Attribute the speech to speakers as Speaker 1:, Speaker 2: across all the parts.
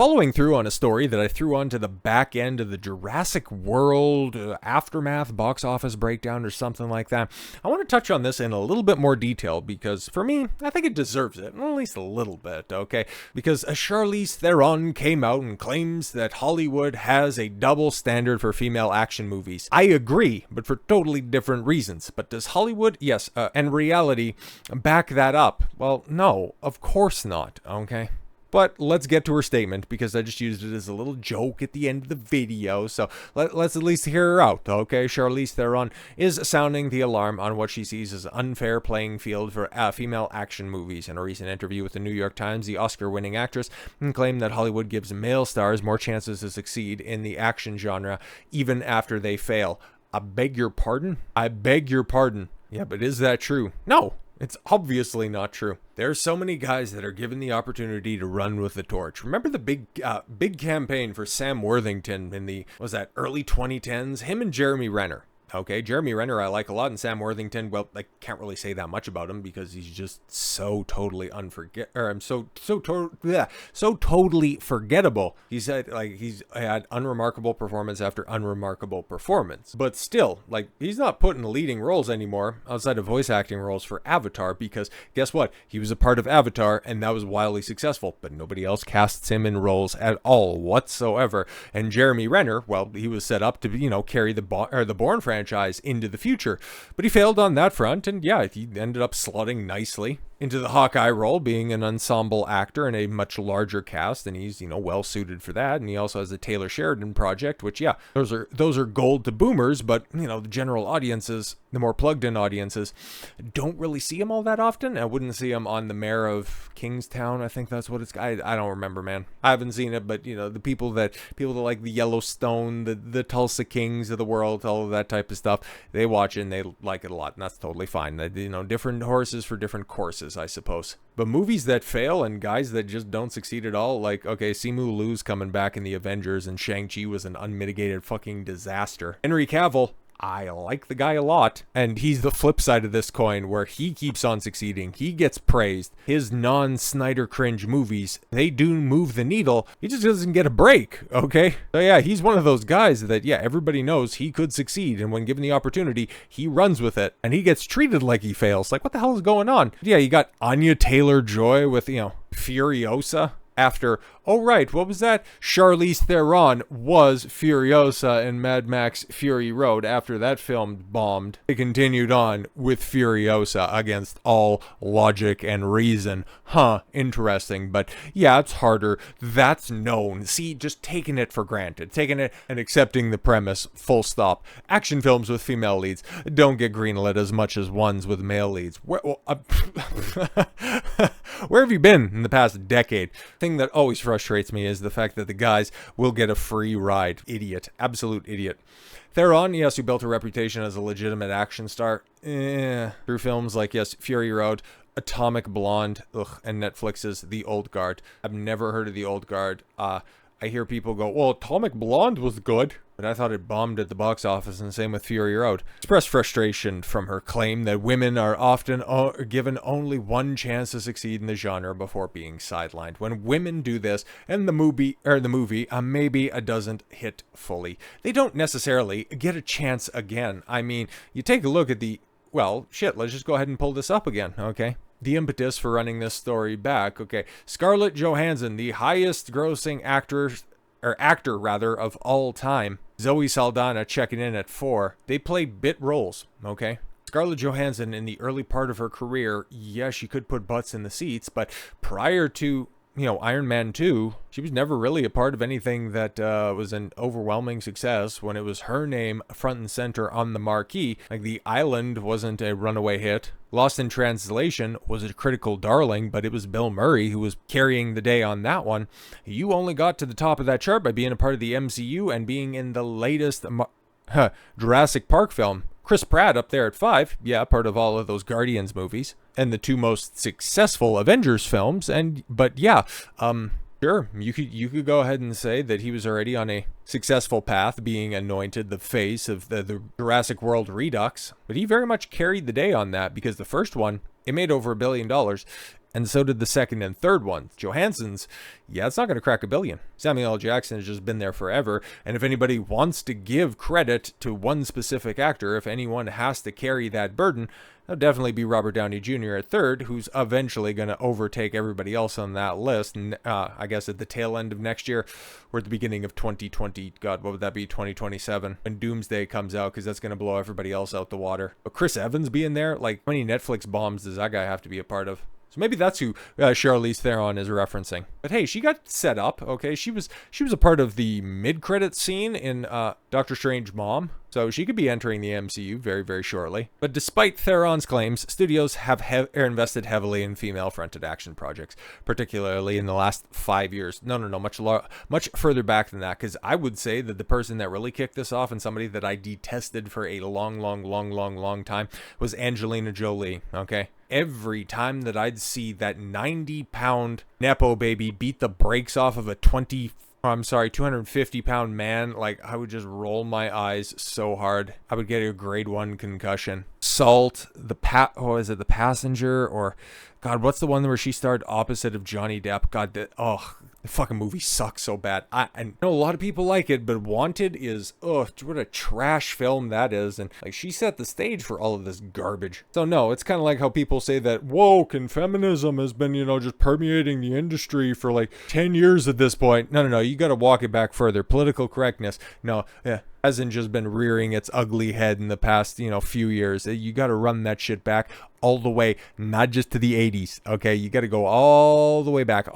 Speaker 1: Following through on a story that I threw onto the back end of the Jurassic World Aftermath box office breakdown or something like that, I want to touch on this in a little bit more detail because for me, I think it deserves it, at least a little bit, okay? Because Charlize Theron came out and claims that Hollywood has a double standard for female action movies. I agree, but for totally different reasons. But does Hollywood, yes, and reality back that up? Well, no, of course not, okay? But let's get to her statement because I just used it as a little joke at the end of the video. So let's at least hear her out, okay? Charlize Theron is sounding the alarm on what she sees as an unfair playing field for female action movies. In a recent interview with the New York Times, the Oscar-winning actress claimed that Hollywood gives male stars more chances to succeed in the action genre even after they fail. I beg your pardon? I beg your pardon. Yeah, but is that true? No. It's obviously not true. There's so many guys that are given the opportunity to run with the torch. Remember the big campaign for Sam Worthington in the, early 2010s? Him and Jeremy Renner. Okay, Jeremy Renner I like a lot, and Sam Worthington, well, I can't really say that much about him because he's just so totally so totally forgettable. He's had unremarkable performance after unremarkable performance. But still, he's not put in leading roles anymore outside of voice acting roles for Avatar because guess what? He was a part of Avatar and that was wildly successful, but nobody else casts him in roles at all whatsoever. And Jeremy Renner, well, he was set up to, carry the Bourne franchise into the future, but he failed on that front, and yeah, he ended up slotting nicely into the Hawkeye role, being an ensemble actor in a much larger cast, and he's, well suited for that. And he also has the Taylor Sheridan project, which, yeah, those are gold to boomers, but the general audiences, the more plugged in audiences, don't really see him all that often. I wouldn't see him on the Mayor of Kingstown. I think that's what it's. I don't remember, man. I haven't seen it, but the people that like the Yellowstone, the Tulsa Kings of the world, all of that type of stuff, they watch it and they like it a lot, and that's totally fine. Different horses for different courses, I suppose. But movies that fail and guys that just don't succeed at all, Simu Liu's coming back in the Avengers and Shang-Chi was an unmitigated fucking disaster. Henry Cavill, I like the guy a lot, and he's the flip side of this coin where he keeps on succeeding. He gets praised. His non-Snyder cringe movies, they do move the needle. He just doesn't get a break, okay? So yeah, he's one of those guys that, yeah, everybody knows he could succeed, and when given the opportunity, he runs with it, and he gets treated like he fails. What the hell is going on? Yeah, you got Anya Taylor-Joy with, Furiosa. After, oh right, what was that? Charlize Theron was Furiosa in Mad Max Fury Road. After that film bombed, they continued on with Furiosa against all logic and reason. Interesting. But yeah, it's harder. That's known. See, just taking it for granted. Taking it and accepting the premise, full stop. Action films with female leads don't get greenlit as much as ones with male leads. Where have you been in the past decade? Thing that always frustrates me is the fact that the guys will get a free ride. Idiot. Absolute idiot. Theron, yes, who built a reputation as a legitimate action star. Through films like, yes, Fury Road, Atomic Blonde, and Netflix's The Old Guard. I've never heard of The Old Guard. I hear people go, well, Atomic Blonde was good, but I thought it bombed at the box office, and same with Fury Road. Expressed frustration from her claim that women are often given only one chance to succeed in the genre before being sidelined. When women do this, and the movie maybe doesn't hit fully, they don't necessarily get a chance again. I mean, you take a look at let's just go ahead and pull this up again, okay? The impetus for running this story back, okay. Scarlett Johansson, the highest grossing actor of all time. Zoe Saldana checking in at 4. They played bit roles, okay. Scarlett Johansson in the early part of her career, yes, she could put butts in the seats, but prior to Iron Man 2, she was never really a part of anything that was an overwhelming success when it was her name front and center on the marquee. The Island wasn't a runaway hit. Lost in Translation was a critical darling, but it was Bill Murray who was carrying the day on that one. You only got to the top of that chart by being a part of the MCU and being in the latest Jurassic Park film. Chris Pratt up there at 5, yeah, part of all of those Guardians movies, and the 2 most successful Avengers films, sure, you could go ahead and say that he was already on a successful path, being anointed the face of the Jurassic World Redux, but he very much carried the day on that, because the first one, it made over $1 billion. And so did the second and third ones. Johansson's, yeah, it's not going to crack $1 billion. Samuel L. Jackson has just been there forever. And if anybody wants to give credit to one specific actor, if anyone has to carry that burden, that'll definitely be Robert Downey Jr. at third, who's eventually going to overtake everybody else on that list. And I guess at the tail end of next year, or at the beginning of 2020, God, what would that be, 2027, when Doomsday comes out, because that's going to blow everybody else out the water. But Chris Evans being there, like, how many Netflix bombs does that guy have to be a part of? So maybe that's who Charlize Theron is referencing. But hey, she got set up, okay? She was a part of the mid-credit scene in Doctor Strange Mom. So she could be entering the MCU very, very shortly. But despite Theron's claims, studios have invested heavily in female-fronted action projects, particularly in the last 5 years. No, much further back than that, because I would say that the person that really kicked this off, and somebody that I detested for a long time, was Angelina Jolie, okay? Every time that I'd see that 90-pound Nepo baby beat the brakes off of a 250-pound man, like, I would just roll my eyes so hard. I would get a grade 1 concussion. Salt, the Passenger, or God, what's the one where she starred opposite of Johnny Depp? God, the fucking movie sucks so bad. I know a lot of people like it, but Wanted is, what a trash film that is. And like, she set the stage for all of this garbage. So no, it's kind of like how people say that woke and feminism has been, just permeating the industry for like 10 years at this point. No, you got to walk it back further. Political correctness, no, hasn't just been rearing its ugly head in the past, few years. You got to run that shit back all the way, not just to the 80s, okay? You got to go all the way back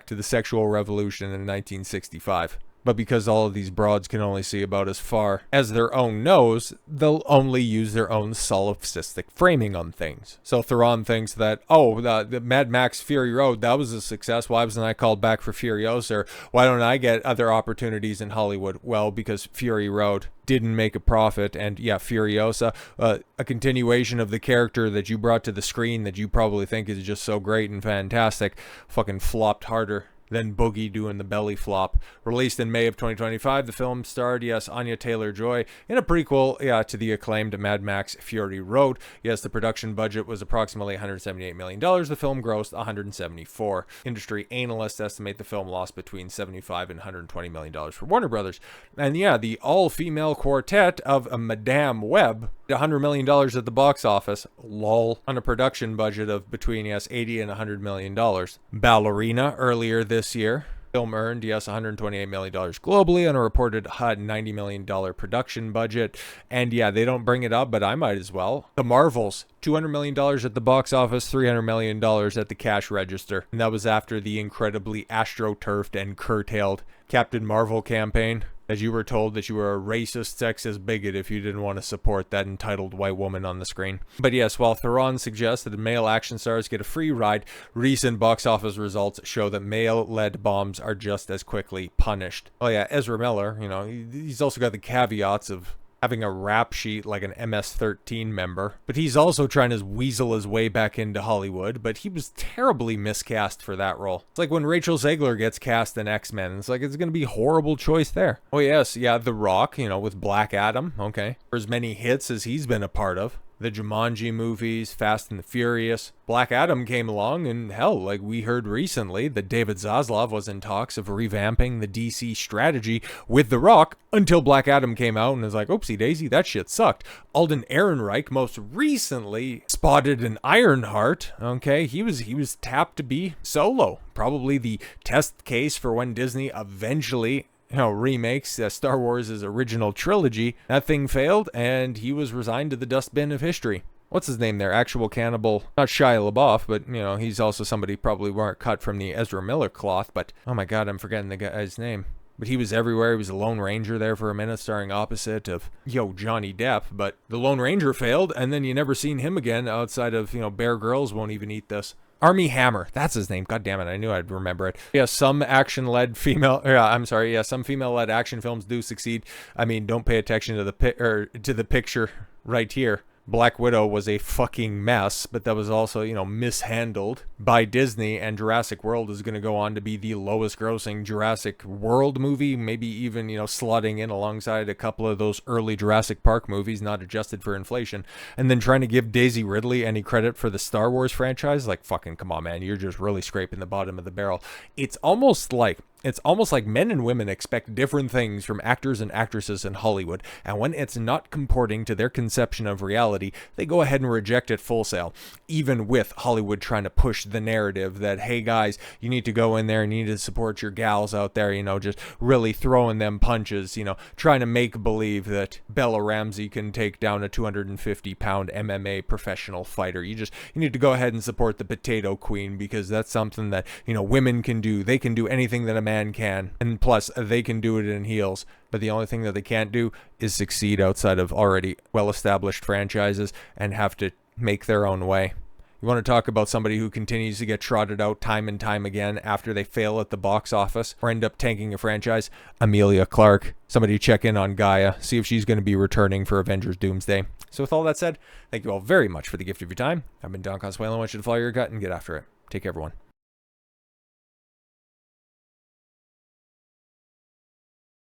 Speaker 1: to the sexual revolution in 1965. But because all of these broads can only see about as far as their own nose, they'll only use their own solipsistic framing on things. So Theron thinks that, the Mad Max Fury Road, that was a success. Why wasn't I called back for Furiosa? Or why don't I get other opportunities in Hollywood? Well, because Fury Road didn't make a profit. And yeah, Furiosa, a continuation of the character that you brought to the screen that you probably think is just so great and fantastic, fucking flopped harder than Boogie doing the belly flop. Released in May of 2025, the film starred, Anya Taylor-Joy in a prequel, to the acclaimed Mad Max Fury Road. Yes, the production budget was approximately $178 million. The film grossed $174. Industry analysts estimate the film lost between $75 and $120 million for Warner Brothers. And the all-female quartet of Madame Web, $100 million at the box office, lol, on a production budget of between, $80 and $100 million. Ballerina, earlier this year, film earned, $128 million globally on a reported $90 million production budget. And they don't bring it up, but I might as well. The Marvels, $200 million at the box office, $300 million at the cash register. And that was after the incredibly astroturfed and curtailed Captain Marvel campaign, as you were told that you were a racist, sexist bigot if you didn't want to support that entitled white woman on the screen. But yes, while Theron suggests that male action stars get a free ride, recent box office results show that male-led bombs are just as quickly punished. Oh yeah, Ezra Miller, he's also got the caveats of having a rap sheet like an MS-13 member. But he's also trying to weasel his way back into Hollywood, but he was terribly miscast for that role. It's like when Rachel Zegler gets cast in X-Men. It's like, it's going to be a horrible choice there. Oh yes, The Rock, with Black Adam, okay. For as many hits as he's been a part of. The Jumanji movies, Fast and the Furious. Black Adam came along, and hell, like we heard recently that David Zaslav was in talks of revamping the DC strategy with The Rock until Black Adam came out and was like, oopsie daisy, that shit sucked. Alden Ehrenreich most recently spotted an Ironheart, okay? He was tapped to be Solo. Probably the test case for when Disney eventually remakes Star Wars' original trilogy. That thing failed, and he was resigned to the dustbin of history. What's his name there? Actual Cannibal. Not Shia LaBeouf, but, he's also somebody probably weren't cut from the Ezra Miller cloth, but, oh my god, I'm forgetting the guy's name. But he was everywhere. He was a Lone Ranger there for a minute, starring opposite of, Johnny Depp. But the Lone Ranger failed, and then you never seen him again outside of, Bear Grylls Won't Even Eat This. Armie Hammer, that's his name. God damn it, I knew I'd remember it. Yeah, some some female-led action films do succeed. I mean, don't pay attention to the picture right here. Black Widow was a fucking mess, but that was also, mishandled by Disney, and Jurassic World is going to go on to be the lowest grossing Jurassic World movie, maybe even, slotting in alongside a couple of those early Jurassic Park movies, not adjusted for inflation, and then trying to give Daisy Ridley any credit for the Star Wars franchise. Like, fucking come on, man, you're just really scraping the bottom of the barrel. It's almost like men and women expect different things from actors and actresses in Hollywood, and when it's not comporting to their conception of reality, they go ahead and reject it full sail, even with Hollywood trying to push the narrative that, hey guys, you need to go in there and you need to support your gals out there, just really throwing them punches, trying to make believe that Bella Ramsey can take down a 250-pound MMA professional fighter. You need to go ahead and support the potato queen, because that's something that, women can do. They can do anything that a man can, and plus they can do it in heels, but the only thing that they can't do is succeed outside of already well-established franchises and have to make their own way. You want to talk about somebody who continues to get trotted out time and time again after they fail at the box office or end up tanking a franchise? Emilia Clarke. Somebody check in on Gaia, see if she's going to be returning for Avengers Doomsday. So with all that said, thank you all very much for the gift of your time. I've been Don Consuelo. I want you to follow your gut and get after it. Take care, everyone.